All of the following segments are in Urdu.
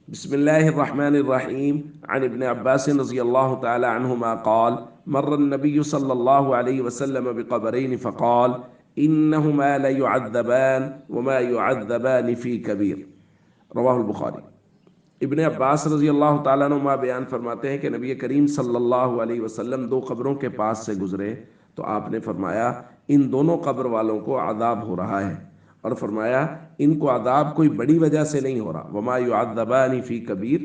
بسم الله الرحمن الرحيم عن ابن عباس رضي الله تعالى عنهما قال مر النبي صلى الله عليه وسلم بقبرين فقال إنهما ليعذبان وما يعذبان في كبير رواہ البخاری۔ ابن عباس رضی اللہ تعالیٰ عنہما بیان فرماتے ہیں کہ نبی کریم صلی اللہ علیہ وسلم دو قبروں کے پاس سے گزرے تو آپ نے فرمایا ان دونوں قبر والوں کو عذاب ہو رہا ہے، اور فرمایا ان کو عذاب کوئی بڑی وجہ سے نہیں ہو رہا، وما یعذبان فی کبیر،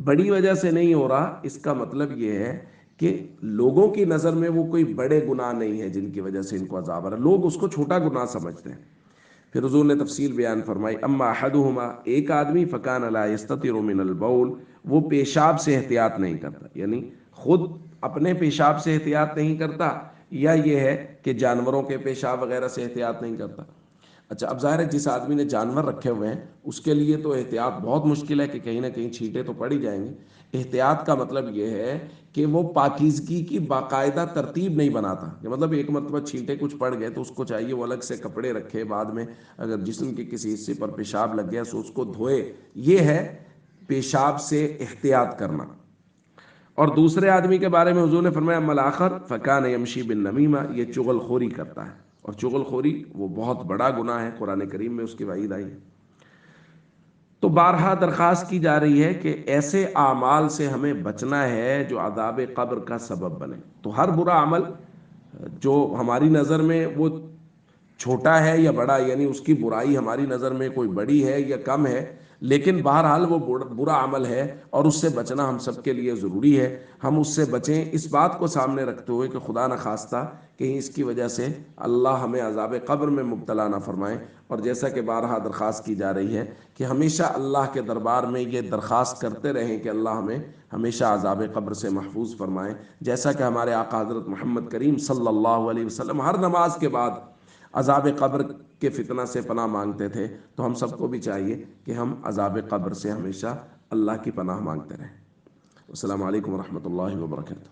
بڑی وجہ سے نہیں ہو رہا۔ اس کا مطلب یہ ہے کہ لوگوں کی نظر میں وہ کوئی بڑے گناہ نہیں ہے جن کی وجہ سے ان کو عذاب آ رہا ہے، لوگ اس کو چھوٹا گناہ سمجھتے ہیں۔ پھر حضور نے تفصیل بیان فرمائی، اما احدہما، ایک آدمی فکان لا یستتر من البول، وہ پیشاب سے احتیاط نہیں کرتا، یعنی خود اپنے پیشاب سے احتیاط نہیں کرتا، یا یہ ہے کہ جانوروں کے پیشاب وغیرہ سے احتیاط نہیں کرتا۔ اچھا، اب ظاہر ہے جس آدمی نے جانور رکھے ہوئے ہیں اس کے لیے تو احتیاط بہت مشکل ہے کہ کہیں نہ کہیں چھینٹے تو پڑ ہی جائیں گے۔ احتیاط کا مطلب یہ ہے کہ وہ پاکیزگی کی باقاعدہ ترتیب نہیں بناتا، کہ مطلب ایک مرتبہ چھینٹے کچھ پڑ گئے تو اس کو چاہیے وہ الگ سے کپڑے رکھے، بعد میں اگر جسم کے کسی حصے پر پیشاب لگ گیا تو اس کو دھوئے۔ یہ ہے پیشاب سے احتیاط کرنا۔ اور دوسرے آدمی کے بارے میں حضور نے فرمایا اما الآخر فکان یمشی بالنمیمہ، یہ چغل خوری کرتا ہے، اور چغل خوری وہ بہت بڑا گناہ ہے، قرآن کریم میں اس کی وعید آئی ہے۔ تو بارہا درخواست کی جا رہی ہے کہ ایسے اعمال سے ہمیں بچنا ہے جو عذاب قبر کا سبب بنے۔ تو ہر برا عمل جو ہماری نظر میں وہ چھوٹا ہے یا بڑا، یعنی اس کی برائی ہماری نظر میں کوئی بڑی ہے یا کم ہے، لیکن بہرحال وہ برا عمل ہے اور اس سے بچنا ہم سب کے لیے ضروری ہے۔ ہم اس سے بچیں اس بات کو سامنے رکھتے ہوئے کہ خدا نخواستہ کہیں اس کی وجہ سے اللہ ہمیں عذاب قبر میں مبتلا نہ فرمائے۔ اور جیسا کہ بارہا درخواست کی جا رہی ہے کہ ہمیشہ اللہ کے دربار میں یہ درخواست کرتے رہیں کہ اللہ ہمیں ہمیشہ عذاب قبر سے محفوظ فرمائے، جیسا کہ ہمارے آقا حضرت محمد کریم صلی اللہ علیہ وسلم ہر نماز کے بعد عذاب قبر کے فتنہ سے پناہ مانگتے تھے۔ تو ہم سب کو بھی چاہیے کہ ہم عذاب قبر سے ہمیشہ اللہ کی پناہ مانگتے رہیں۔ السلام علیکم ورحمۃ اللہ وبرکاتہ۔